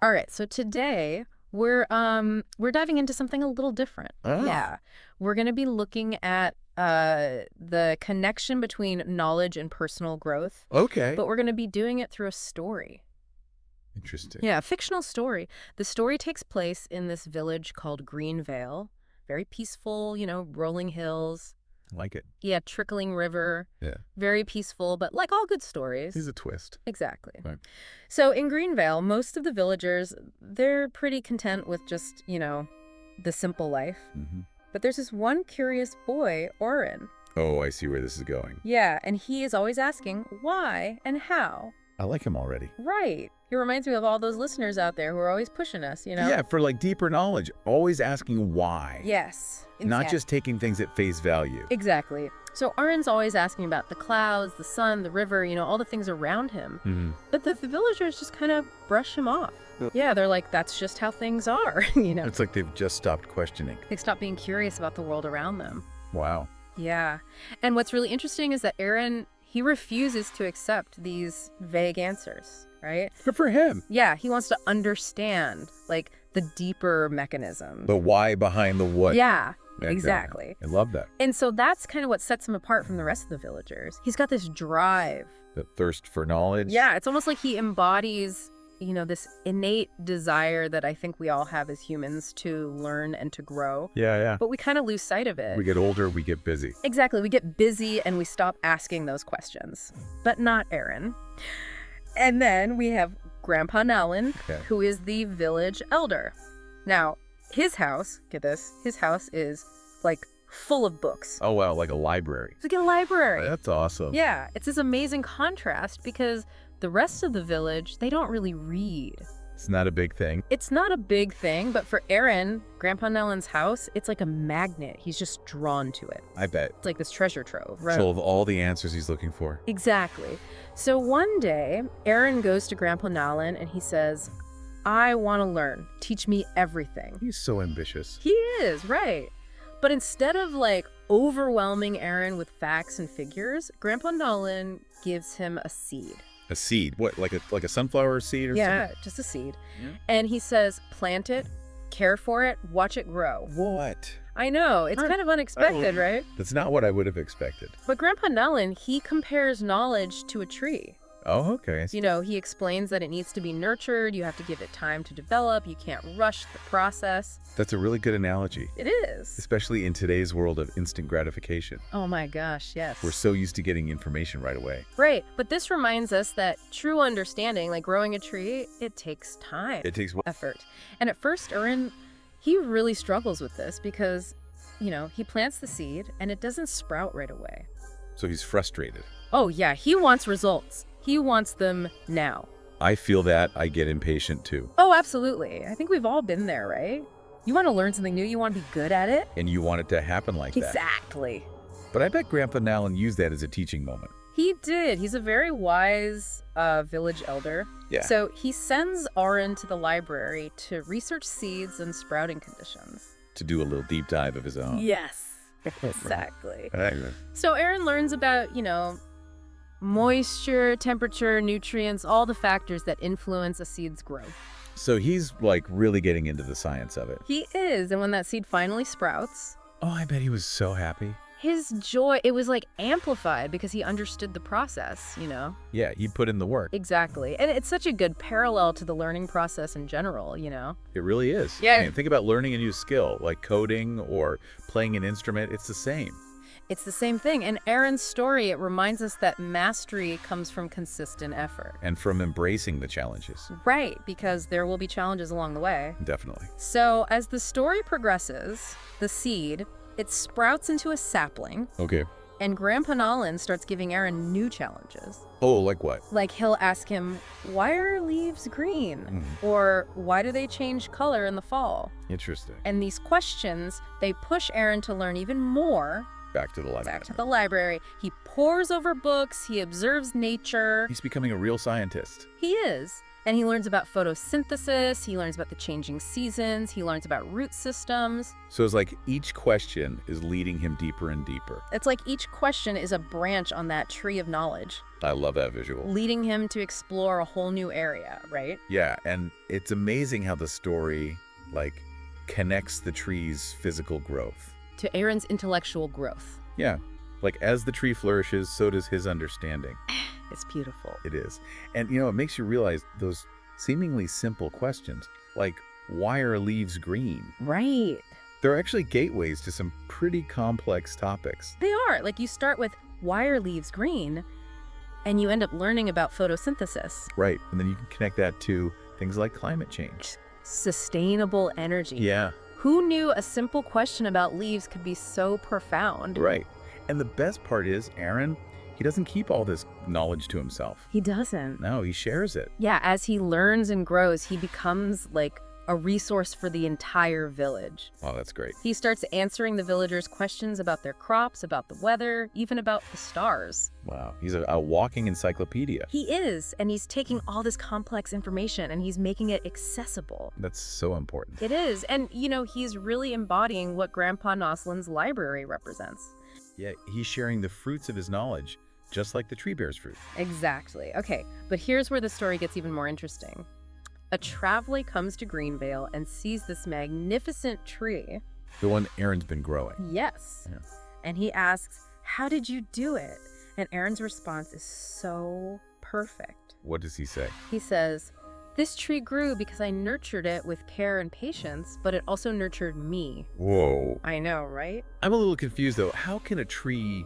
All right, so today we're diving into something a little different. Oh, Yeah. We're going to be looking at the connection between knowledge and personal growth, okay. but we're going to be doing it through a story. Interesting. Yeah, a fictional story. The story takes place in this village called Greenvale. Very peaceful, rolling hills. I like it. Yeah, trickling river. Yeah. Very peaceful, but like all good stories. Here's a twist. Exactly. Right. So in Greenvale, most of the villagers, they're pretty content with just, the simple life. Mm-hmm. But there's this one curious boy, Arin. Oh, I see where this is going. Yeah, and he is always asking why and how. I like him already. Right. He reminds me of all those listeners out there who are always pushing us, Yeah, for like deeper knowledge, always asking why. Yes. Not just taking things at face value. Exactly. So Arin's always asking about the clouds, the sun, the river, all the things around him. Mm-hmm. But the villagers just kind of brush him off. Yeah. Yeah, they're like, that's just how things are, It's like they've just stopped questioning. They stop being curious about the world around them. Wow. Yeah. And what's really interesting is that Arin, he refuses to accept these vague answers, right? Good for him. Yeah, he wants to understand, like, the deeper mechanism. The why behind the what. Yeah, Yeah, exactly. I love that. And so that's kind of what sets him apart from the rest of the villagers. He's got this drive. The thirst for knowledge. Yeah, it's almost like he embodies, this innate desire that I think we all have as humans to learn and to grow. Yeah. But we kind of lose sight of it. We get older, we get busy. Exactly. We get busy and we stop asking those questions. But not Arin. And then we have Grandpa Nalin, Okay. who is the village elder. Now, his house, get this, his house is like full of books. Oh, wow, like a library. It's like a library. That's awesome. Yeah, it's this amazing contrast because the rest of the village, they don't really read. It's not a big thing. It's not a big thing, but for Arin, Grandpa Nellin's house, it's like a magnet. He's just drawn to it. I bet. It's like this treasure trove, right? Full of all the answers he's looking for. Exactly. So one day, Arin goes to Grandpa Nalin and he says, I want to learn. Teach me everything. He's so ambitious. He is, right. But instead of overwhelming Arin with facts and figures, Grandpa Nalin gives him a seed. A seed? What, like a sunflower seed or something? Just a seed. Yeah. And he says, plant it, care for it, watch it grow. What? I know, it's kind of unexpected, right? That's not what I would have expected. But Grandpa Nalin, he compares knowledge to a tree. Oh, okay. He explains that it needs to be nurtured, you have to give it time to develop, you can't rush the process. That's a really good analogy, It is. especially in today's world of instant gratification. Oh my gosh, yes. We're so used to getting information right away. Right, but this reminds us that true understanding, like growing a tree, it takes time. It takes effort. And at first, Arin, he really struggles with this because, he plants the seed and it doesn't sprout right away. So he's frustrated. Oh yeah, he wants results. He wants them now. I feel that. I get impatient too. Oh, absolutely. I think we've all been there, right? You want to learn something new, you want to be good at it. And you want it to happen like that. Exactly. But I bet Grandpa Nalin used that as a teaching moment. He did. He's a very wise village elder. Yeah. So he sends Arin to the library to research seeds and sprouting conditions. To do a little deep dive of his own. Yes, exactly. Right. So Arin learns about, moisture, temperature, nutrients, all the factors that influence a seed's growth. So he's really getting into the science of it. He is, and when that seed finally sprouts, Oh, I bet he was so happy. his joy, it was amplified because he understood the process, Yeah, he put in the work. Exactly. And it's such a good parallel to the learning process in general, It really is. Yeah. I mean, think about learning a new skill, like coding or playing an instrument. It's the same. It's the same thing. And Arin's story, it reminds us that mastery comes from consistent effort. And from embracing the challenges. Right, because there will be challenges along the way. Definitely. So as the story progresses, the seed, it sprouts into a sapling, Okay. and Grandpa Nalin starts giving Arin new challenges. Oh, like what? Like he'll ask him, why are leaves green? Or why do they change color in the fall? Interesting. And these questions, they push Arin to learn even more. Back to the library. Back to the library. He pores over books, he observes nature. He's becoming a real scientist. He is. And he learns about photosynthesis, he learns about the changing seasons, he learns about root systems. So it's like each question is leading him deeper and deeper. It's like each question is a branch on that tree of knowledge, I love that visual. leading him to explore a whole new area, right? Yeah, and it's amazing how the story, like, connects the tree's physical growth. To Arin's intellectual growth. Yeah, like as the tree flourishes, so does his understanding. It's beautiful. It is. And, you know, it makes you realize those seemingly simple questions, like, why are leaves green? Right. They're actually gateways to some pretty complex topics. They are. Like, you start with, why are leaves green? And you end up learning about photosynthesis. Right. And then you can connect that to things like climate change. Sustainable energy. Yeah. Who knew a simple question about leaves could be so profound? Right. And the best part is, Arin, he doesn't keep all this knowledge to himself. He doesn't. No, he shares it. Yeah, as he learns and grows, he becomes like a resource for the entire village. Oh, that's great. He starts answering the villagers' questions about their crops, about the weather, even about the stars. Wow. He's a walking encyclopedia. He is, and he's taking all this complex information and he's making it accessible. That's so important. It is, and you know, he's really embodying what Grandpa Nalin's library represents. Yeah, he's sharing the fruits of his knowledge, just like the tree bears fruit. Exactly. Okay, but here's where the story gets even more interesting. A traveler comes to Greenvale and sees this magnificent tree. The one Arin's been growing. Yes. Yeah. And he asks, how did you do it? And Arin's response is so perfect. What does he say? He says, this tree grew because I nurtured it with care and patience, but it also nurtured me. Whoa. I know, right? I'm a little confused, though. How can a tree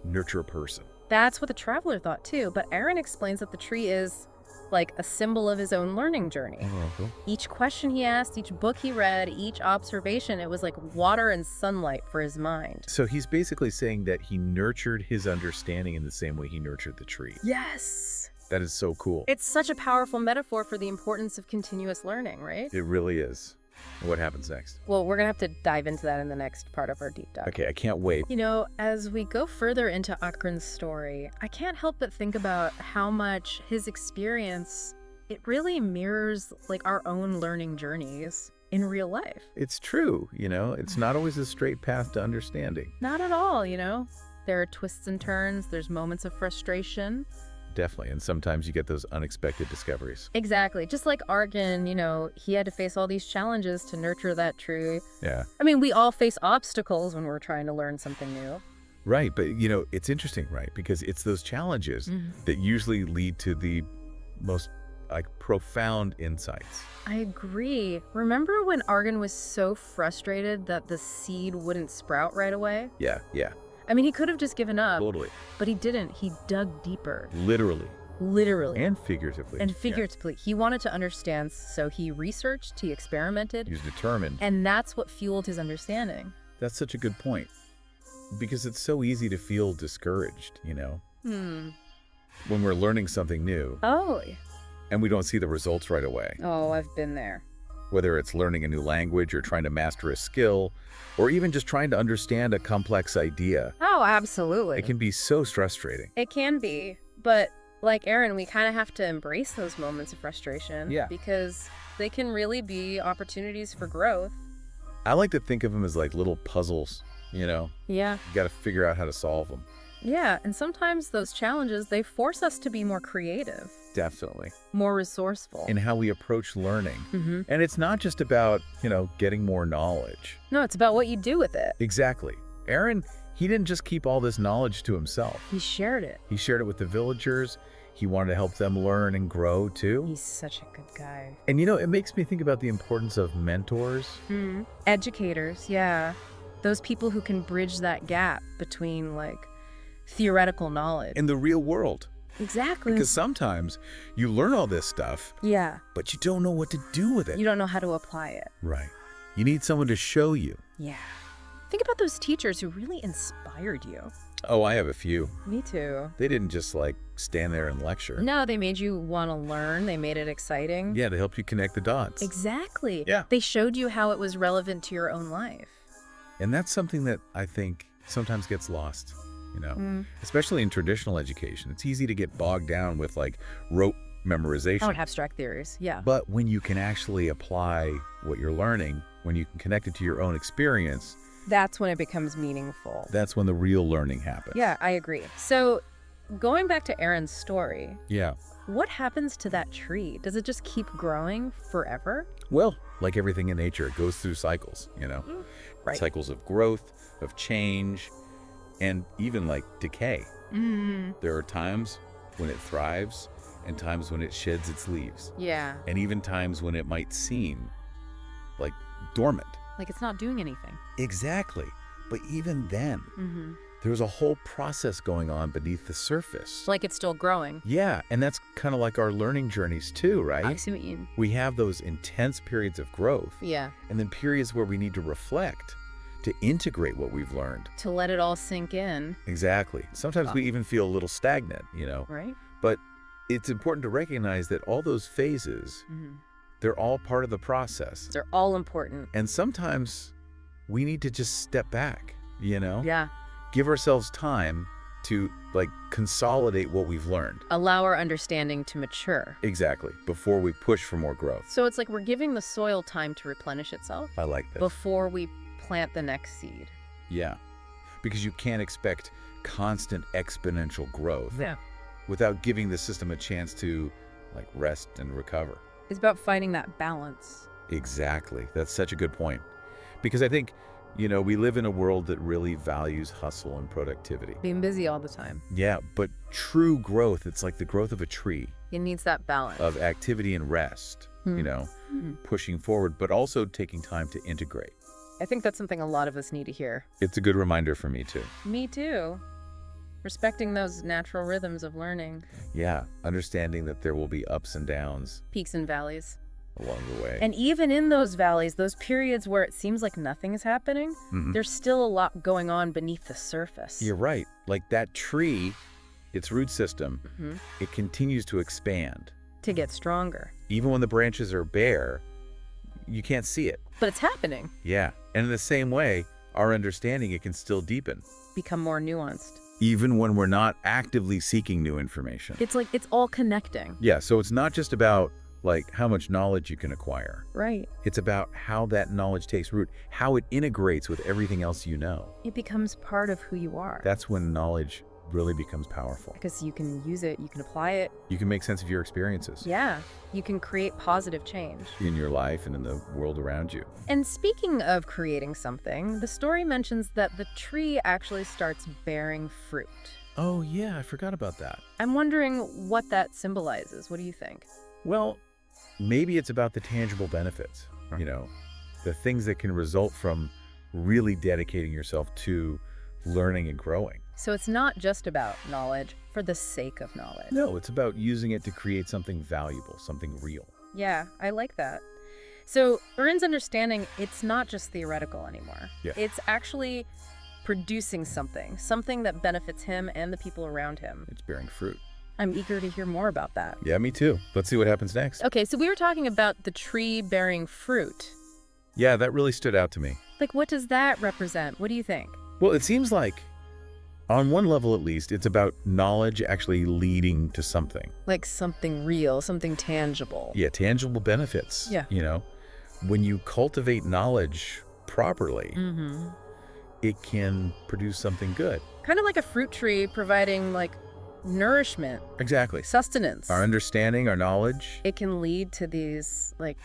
nurture a person? That's what the traveler thought, too. But Arin explains that the tree is like a symbol of his own learning journey. Oh, cool. Each question he asked, each book he read, each observation, it was like water and sunlight for his mind. So he's basically saying that he nurtured his understanding in the same way he nurtured the tree. Yes. That is so cool. It's such a powerful metaphor for the importance of continuous learning, right? It really is. What happens next? Well, we're going to have to dive into that in the next part of our deep dive. Okay, I can't wait. You know, as we go further into Arin's story, I can't help but think about how much his experience, it really mirrors like our own learning journeys in real life. It's true, you know, it's not always a straight path to understanding. Not at all, you know. There are twists and turns, there's moments of frustration. Definitely, and sometimes you get those unexpected discoveries. Exactly. Just like Arin, you know, he had to face all these challenges to nurture that tree. Yeah. I mean, we all face obstacles when we're trying to learn something new. Right, but you know, it's interesting, right? Because it's those challenges that usually lead to the most like profound insights. I agree. Remember when Arin was so frustrated that the seed wouldn't sprout right away? Yeah. I mean, he could have just given up, Totally. but he didn't. He dug deeper. Literally. Literally. And figuratively. And figuratively. He wanted to understand, so he researched, he experimented, He was determined. and that's what fueled his understanding. That's such a good point. Because it's so easy to feel discouraged, you know? When we're learning something new Oh. and we don't see the results right away. Oh, I've been there. Whether it's learning a new language or trying to master a skill, or even just trying to understand a complex idea. Oh, absolutely. It can be so frustrating. It can be, but like Arin, we kind of have to embrace those moments of frustration. Yeah. Because they can really be opportunities for growth. I like to think of them as like little puzzles, you know? Yeah. You got to figure out how to solve them. Yeah, and sometimes those challenges, they force us to be more creative, Definitely. more resourceful. In how we approach learning. And it's not just about, you know, getting more knowledge. No, it's about what you do with it. Exactly. Arin, he didn't just keep all this knowledge to himself. He shared it. He shared it with the villagers. He wanted to help them learn and grow too. He's such a good guy. And you know, it makes me think about the importance of mentors. Educators, yeah. Those people who can bridge that gap between like theoretical knowledge. In the real world. Exactly. Because sometimes you learn all this stuff, yeah. but you don't know what to do with it. You don't know how to apply it. Right. You need someone to show you. Yeah. Think about those teachers who really inspired you. Oh, I have a few. Me too. They didn't just like stand there and lecture. No, they made you want to learn. They made it exciting. Yeah, to help you connect the dots. Exactly. Yeah. They showed you how it was relevant to your own life. And that's something that I think sometimes gets lost, you know, especially in traditional education. It's easy to get bogged down with like rote memorization. Abstract theories. Yeah. But when you can actually apply what you're learning, when you can connect it to your own experience, That's when it becomes meaningful. that's when the real learning happens. Yeah, I agree. So going back to Aaron's story, Yeah. what happens to that tree? Does it just keep growing forever? Well, like everything in nature, it goes through cycles, Right. cycles of growth, of change, and even like decay. There are times when it thrives and times when it sheds its leaves, Yeah. and even times when it might seem like dormant. Like it's not doing anything. Exactly. But even then, there's a whole process going on beneath the surface. Like it's still growing. Yeah, and that's kind of like our learning journeys too, right? I see what you mean. We have those intense periods of growth, Yeah. and then periods where we need to reflect, to integrate what we've learned. To let it all sink in. Exactly. Sometimes we even feel a little stagnant, Right? But it's important to recognize that all those phases, they're all part of the process. They're all important. And sometimes we need to just step back, Yeah. Give ourselves time to like consolidate what we've learned. Allow our understanding to mature. Exactly. Before we push for more growth. So it's like we're giving the soil time to replenish itself I like this. before we plant the next seed. Yeah. Because you can't expect constant exponential growth Yeah. without giving the system a chance to like rest and recover. It's about finding that balance. Exactly. That's such a good point. Because I think, we live in a world that really values hustle and productivity. Being busy all the time. Yeah, but true growth, it's like the growth of a tree, It needs that balance. of activity and rest, pushing forward, but also taking time to integrate. I think that's something a lot of us need to hear. It's a good reminder for me too. Me too. Respecting those natural rhythms of learning. Yeah, understanding that there will be ups and downs Peaks and valleys. along the way. And even in those valleys, those periods where it seems like nothing is happening, there's still a lot going on beneath the surface. You're right. Like that tree, its root system, it continues to expand. To get stronger. Even when the branches are bare, you can't see it. But it's happening. Yeah. And in the same way, our understanding, it can still deepen. Become more nuanced. Even when we're not actively seeking new information. It's like it's all connecting. Yeah, so it's not just about like how much knowledge you can acquire. Right. It's about how that knowledge takes root, how it integrates with everything else you know. It becomes part of who you are. That's when knowledge really becomes powerful. Because you can use it, you can apply it. You can make sense of your experiences Yeah. You can create positive change. in your life and in the world around you. And speaking of creating something, the story mentions that the tree actually starts bearing fruit. Oh yeah, I forgot about that. I'm wondering what that symbolizes. What do you think? Well, maybe it's about the tangible benefits, the things that can result from really dedicating yourself to learning and growing. So it's not just about knowledge for the sake of knowledge. No, it's about using it to create something valuable, something real. Yeah, I like that. So Arin's understanding, it's not just theoretical anymore. Yeah. It's actually producing something that benefits him and the people around him. It's bearing fruit. I'm eager to hear more about that. Yeah, me too. Let's see what happens next. Okay, so we were talking about the tree bearing fruit. Yeah, that really stood out to me. Like, what does that represent? What do you think? Well, it seems like, on one level at least, it's about knowledge actually leading to something. Like something real, something tangible. Yeah, tangible benefits. Yeah. When you cultivate knowledge properly, it can produce something good. Kind of like a fruit tree providing like nourishment, Exactly. sustenance. Our understanding, our knowledge, It can lead to these like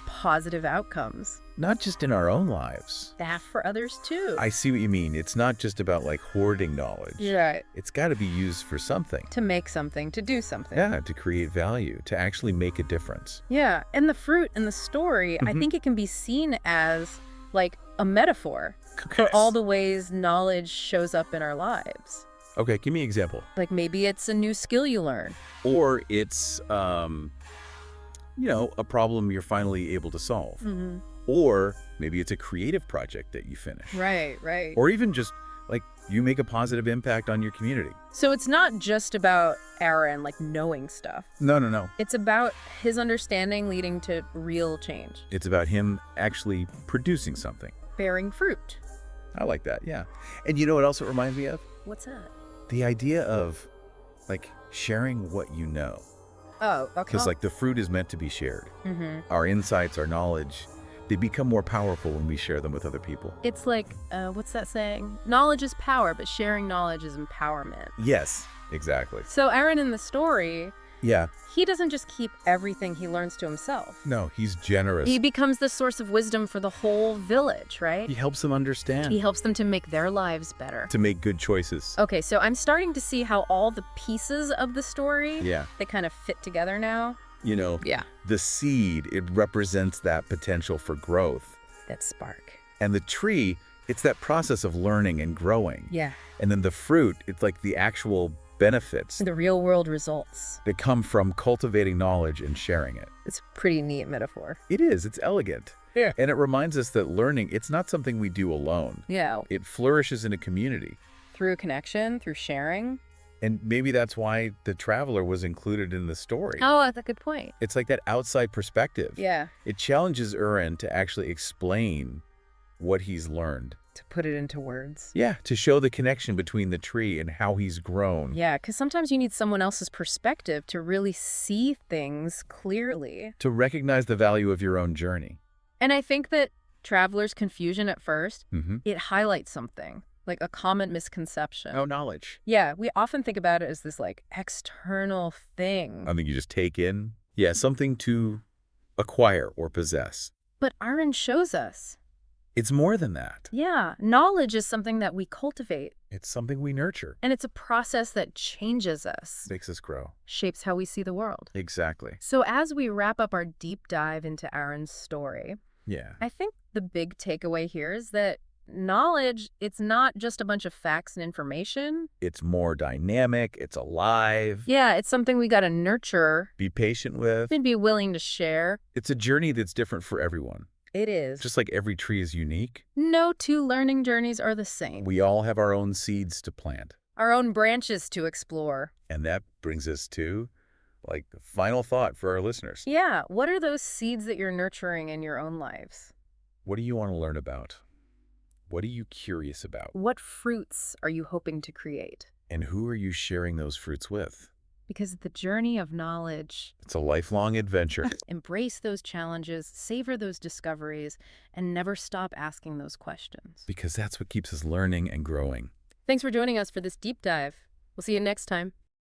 positive outcomes. not just in our own lives. That for others too. I see what you mean. It's not just about like hoarding knowledge. Yeah. It's got to be used for something. To make something, to do something. Yeah, to create value, to actually make a difference. Yeah. And the fruit in the story, I think it can be seen as like a metaphor for all the ways knowledge shows up in our lives. Okay, give me an example. Like maybe it's a new skill you learn. Or it's, a problem you're finally able to solve. Or maybe it's a creative project that you finish. Right. Or even just like you make a positive impact on your community. So it's not just about Arin like knowing stuff. No. It's about his understanding leading to real change. It's about him actually producing something. Bearing fruit. I like that, yeah. And you know what else it reminds me of? What's that? The idea of like sharing what you know. Oh, okay. Because, like, the fruit is meant to be shared. Mm-hmm. Our insights, our knowledge, they become more powerful when we share them with other people. It's like, what's that saying? Knowledge is power, but sharing knowledge is empowerment. Yes, exactly. So Arin in the story, Yeah. he doesn't just keep everything he learns to himself. No, he's generous. He becomes the source of wisdom for the whole village, right? He helps them understand. He helps them to make their lives better. To make good choices. Okay, so I'm starting to see how all the pieces of the story, Yeah. they kind of fit together now. You know, Yeah. the seed, it represents that potential for growth. That spark. And the tree, it's that process of learning and growing. Yeah. And then the fruit, it's like the actual benefits The real world results. that come from cultivating knowledge and sharing it. It's a pretty neat metaphor. It is. It's elegant. Yeah. And it reminds us that learning, it's not something we do alone. Yeah. It flourishes in a community. Through connection, through sharing. And maybe that's why the traveler was included in the story. Oh, that's a good point. It's like that outside perspective. Yeah. It challenges Arin to actually explain what he's learned. To put it into words. Yeah, to show the connection between the tree and how he's grown. Yeah, because sometimes you need someone else's perspective to really see things clearly. To recognize the value of your own journey. And I think that travelers' confusion at first, Mm-hmm. it highlights something, like a common misconception. Oh, knowledge. Yeah, we often think about it as this like external thing. Something you just take in. Yeah, something to acquire or possess. But Arin shows us. It's more than that. Yeah, knowledge is something that we cultivate. It's something we nurture. And it's a process that changes us, Makes us grow. shapes how we see the world. Exactly. So as we wrap up our deep dive into Arin's story, Yeah. I think the big takeaway here is that knowledge, it's not just a bunch of facts and information. It's more dynamic. It's alive. Yeah, it's something we got to nurture Be patient with. and be willing to share. It's a journey that's different for everyone. It is. Just like every tree is unique, No two learning journeys are the same. we all have our own seeds to plant. Our own branches to explore. And that brings us to, like, the final thought for our listeners. Yeah, what are those seeds that you're nurturing in your own lives? What do you want to learn about? What are you curious about? What fruits are you hoping to create? And who are you sharing those fruits with? Because the journey of knowledge, It's a lifelong adventure. embrace those challenges, savor those discoveries, and never stop asking those questions. Because that's what keeps us learning and growing. Thanks for joining us for this deep dive. We'll see you next time.